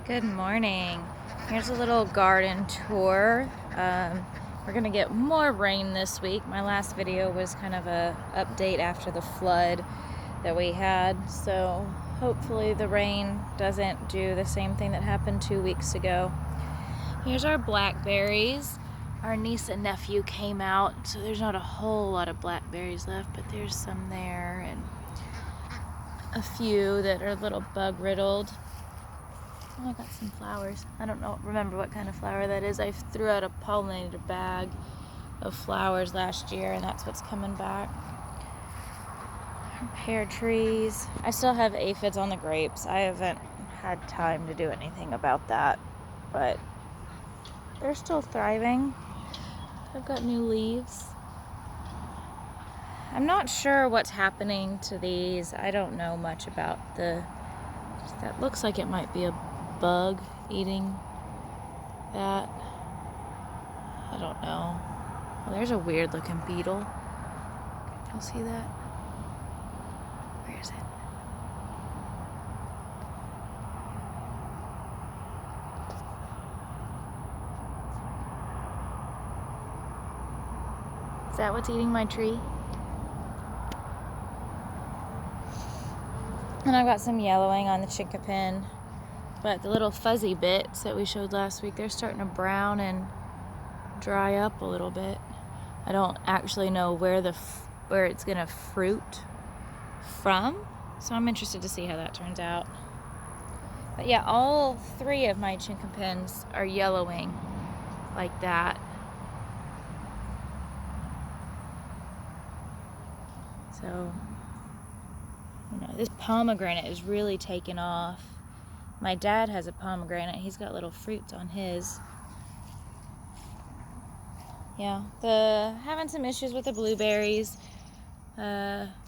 Good morning. Here's a little garden tour. We're gonna get more rain this week. My last video was kind of a update after the flood that we had, so hopefully the rain doesn't do the same thing that happened 2 weeks ago. Here's our blackberries. Our niece and nephew came out, so there's not a whole lot of blackberries left, but there's some there and a few that are a little bug riddled. Oh, I got some flowers. I don't remember what kind of flower that is. I threw out a pollinator bag of flowers last year, and that's what's coming back. Pear trees. I still have aphids on the grapes. I haven't had time to do anything about that, but they're still thriving. I've got new leaves. I'm not sure what's happening to these. I don't know much about that looks like it might be a bug eating that. I don't know. Well, there's a weird looking beetle. You'll see that? Where is it? Is that what's eating my tree? And I've got some yellowing on the chinkapin, but the little fuzzy bits that we showed last week, they're starting to brown and dry up a little bit. I don't actually know where it's gonna fruit from, so I'm interested to see how that turns out. But yeah, all three of my chinkapins are yellowing like that. So, this pomegranate is really taking off. My dad has a pomegranate. He's got little fruits on his. Yeah, having some issues with the blueberries.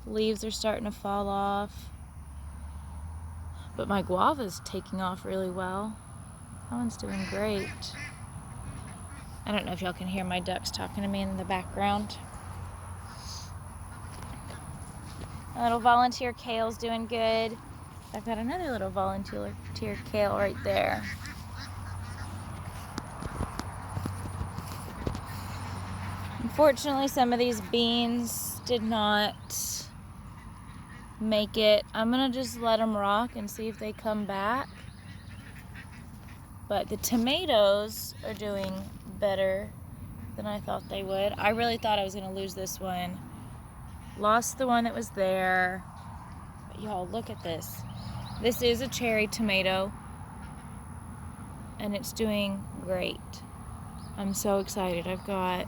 Leaves are starting to fall off. But my guava's taking off really well. That one's doing great. I don't know if y'all can hear my ducks talking to me in the background. My little volunteer kale's doing good. I've got another little volunteer kale right there. Unfortunately, some of these beans did not make it. I'm gonna just let them rock and see if they come back. But the tomatoes are doing better than I thought they would. I really thought I was gonna lose this one. Lost the one that was there. But y'all, look at this. This is a cherry tomato, and it's doing great. I'm so excited. I've got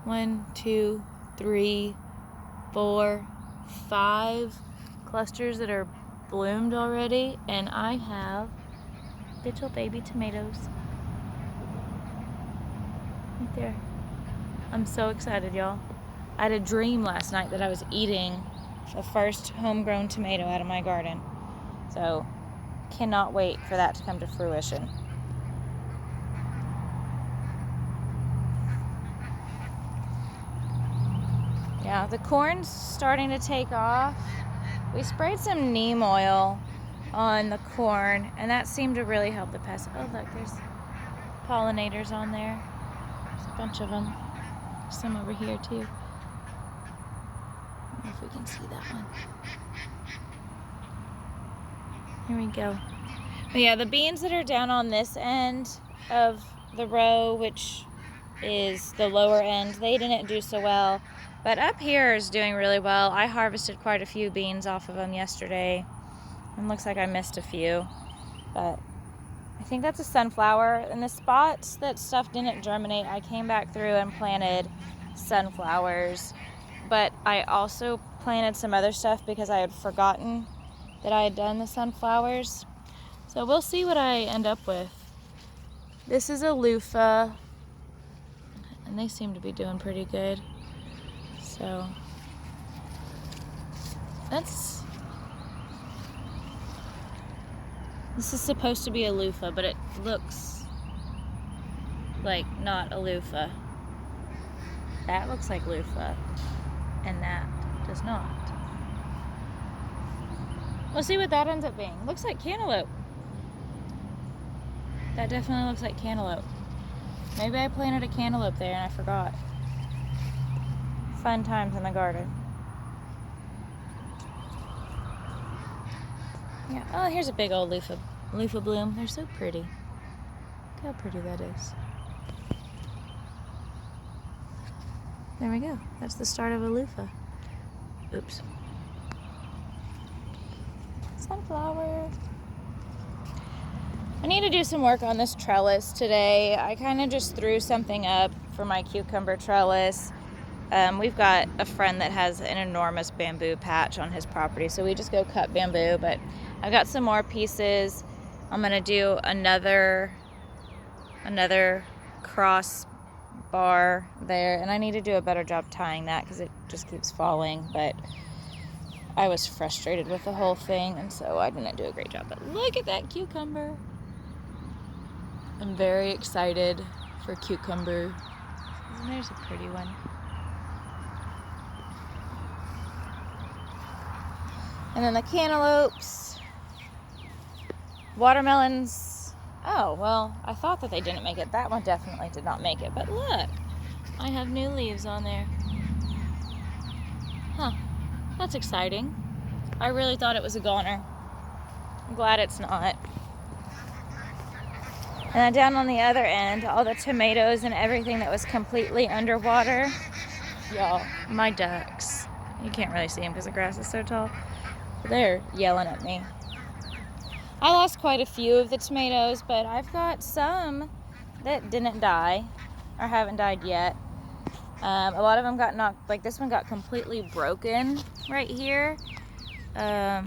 1, 2, 3, 4, 5 clusters that are bloomed already, and I have little baby tomatoes right there. I'm so excited, y'all. I had a dream last night that I was eating the first homegrown tomato out of my garden. So, cannot wait for that to come to fruition. Yeah, the corn's starting to take off. We sprayed some neem oil on the corn, and that seemed to really help the pest. Oh, look, there's pollinators on there. There's a bunch of them. There's some over here, too. I don't know if we can see that one. Here we go. But yeah, the beans that are down on this end of the row, which is the lower end, they didn't do so well. But up here is doing really well. I harvested quite a few beans off of them yesterday. And looks like I missed a few. But I think that's a sunflower. In the spots that stuff didn't germinate, I came back through and planted sunflowers. But I also planted some other stuff because I had forgotten that I had done the sunflowers. So we'll see what I end up with. This is a loofah, and they seem to be doing pretty good. So this is supposed to be a loofah, but it looks like not a loofah. That looks like loofah, and that does not. We'll see what that ends up being. Looks like cantaloupe. That definitely looks like cantaloupe. Maybe I planted a cantaloupe there and I forgot. Fun times in the garden. Yeah. Oh, here's a big old loofah bloom. They're so pretty. Look how pretty that is. There we go. That's the start of a loofah. Oops. Sunflower. I need to do some work on this trellis today. I kind of just threw something up for my cucumber trellis. We've got a friend that has an enormous bamboo patch on his property, so we just go cut bamboo, but I've got some more pieces. I'm gonna do another cross bar there, and I need to do a better job tying that because it just keeps falling, but I was frustrated with the whole thing, and so I didn't do a great job. But look at that cucumber. I'm very excited for cucumber. And there's a pretty one. And then the cantaloupes, watermelons. Oh, well, I thought that they didn't make it. That one definitely did not make it. But look, I have new leaves on there. Huh, that's exciting. I really thought it was a goner. I'm glad it's not. And then down on the other end, all the tomatoes and everything that was completely underwater. Y'all, my ducks. You can't really see them because the grass is so tall. They're yelling at me. I lost quite a few of the tomatoes, but I've got some that didn't die or haven't died yet. A lot of them got knocked, like this one got completely broken right here. I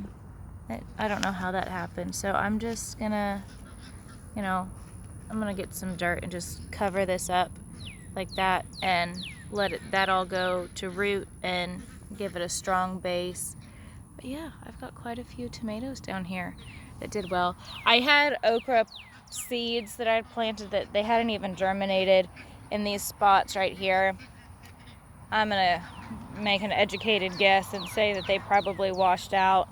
don't know how that happened, so I'm just gonna, I'm gonna get some dirt and just cover this up like that and let that all go to root and give it a strong base. But yeah, I've got quite a few tomatoes down here that did well. I had okra seeds that I had planted that they hadn't even germinated in these spots right here. I'm gonna make an educated guess and say that they probably washed out.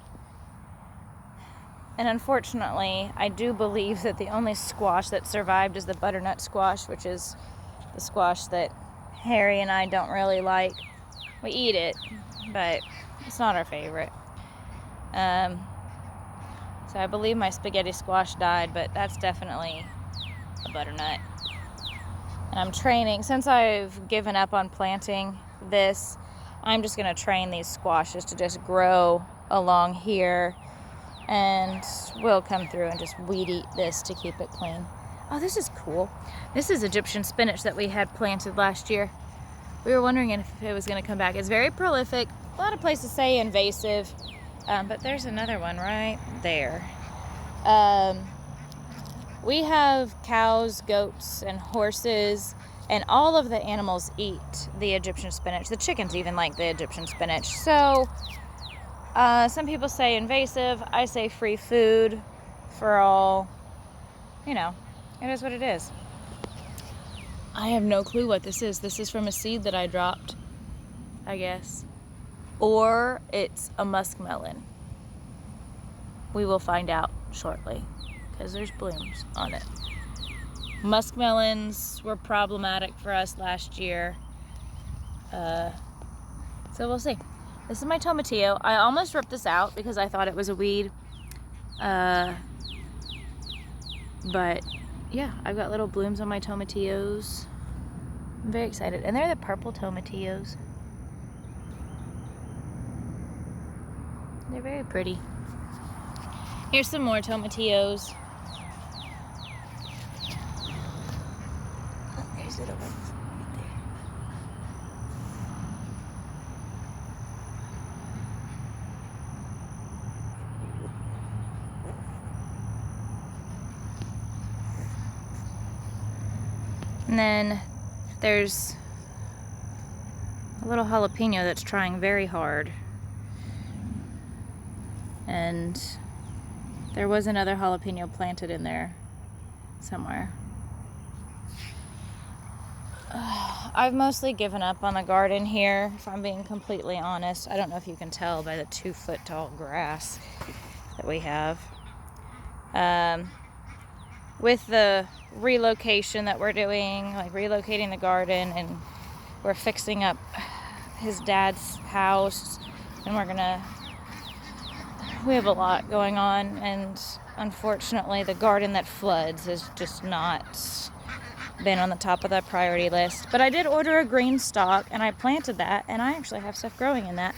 And unfortunately, I do believe that the only squash that survived is the butternut squash, which is the squash that Harry and I don't really like. We eat it, but it's not our favorite. So I believe my spaghetti squash died, but that's definitely a butternut. And I'm training, since I've given up on planting this, I'm just gonna train these squashes to just grow along here, and we'll come through and just weed eat this to keep it clean. Oh, this is cool. This is Egyptian spinach that we had planted last year. We were wondering if it was gonna come back. It's very prolific. A lot of places say invasive. But there's another one right there. We have cows, goats, and horses, and all of the animals eat the Egyptian spinach. The chickens even like the Egyptian spinach. So some people say invasive. I say free food for all. It is what it is. I have no clue what this is. This is from a seed that I dropped, I guess. Or it's a muskmelon. We will find out shortly because there's blooms on it. Muskmelons were problematic for us last year. So we'll see. This is my tomatillo. I almost ripped this out because I thought it was a weed. But yeah, I've got little blooms on my tomatillos. I'm very excited. And they're the purple tomatillos. They're very pretty. Here's some more tomatillos. Oh, there's little ones right there. And then there's a little jalapeno that's trying very hard. And there was another jalapeno planted in there somewhere. I've mostly given up on the garden here, if I'm being completely honest. I don't know if you can tell by the 2-foot tall grass that we have. with the relocation that we're doing, like relocating the garden, and we're fixing up his dad's house, and we have a lot going on, and unfortunately the garden that floods has just not been on the top of the priority list. But I did order a green stalk, and I planted that, and I actually have stuff growing in that.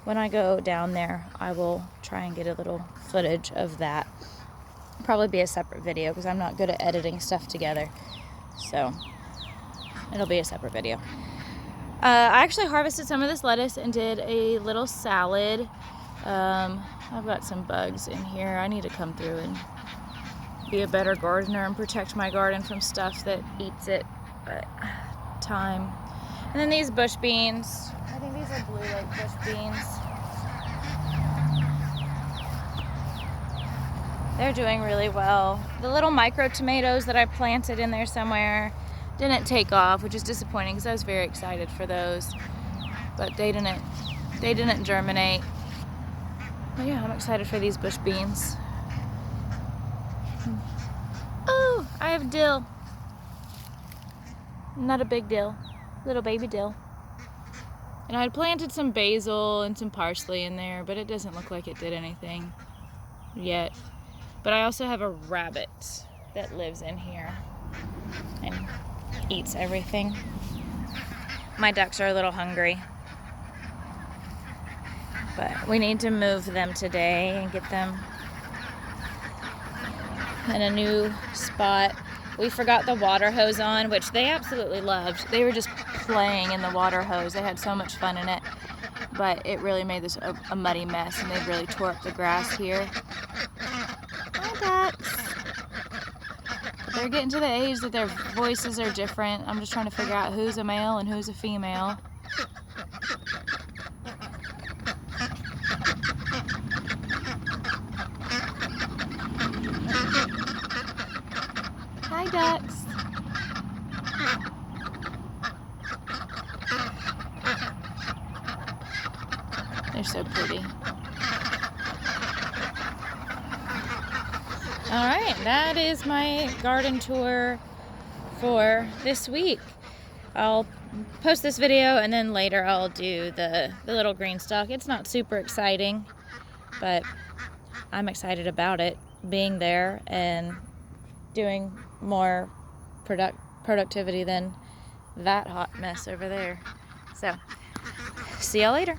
When I go down there, I will try and get a little footage of that. Probably be a separate video because I'm not good at editing stuff together, so it'll be a separate video. I actually harvested some of this lettuce and did a little salad. I've got some bugs in here. I need to come through and be a better gardener and protect my garden from stuff that eats it, but time. And then these bush beans. I think these are blue lake bush beans. They're doing really well. The little micro tomatoes that I planted in there somewhere didn't take off, which is disappointing because I was very excited for those, but they didn't germinate. But yeah, I'm excited for these bush beans. Oh, I have dill. Not a big dill, little baby dill. And I had planted some basil and some parsley in there, but it doesn't look like it did anything yet. But I also have a rabbit that lives in here and eats everything. My ducks are a little hungry, but we need to move them today and get them in a new spot. We forgot the water hose on, which they absolutely loved. They were just playing in the water hose. They had so much fun in it, but it really made this a muddy mess, and they really tore up the grass here. Hi, ducks. They're getting to the age that their voices are different. I'm just trying to figure out who's a male and who's a female. Hi, ducks. They're so pretty. All right, that is my garden tour for this week. I'll post this video, and then later I'll do the little green stalk. It's not super exciting, but I'm excited about it, being there and doing more productivity than that hot mess over there. So, see y'all later.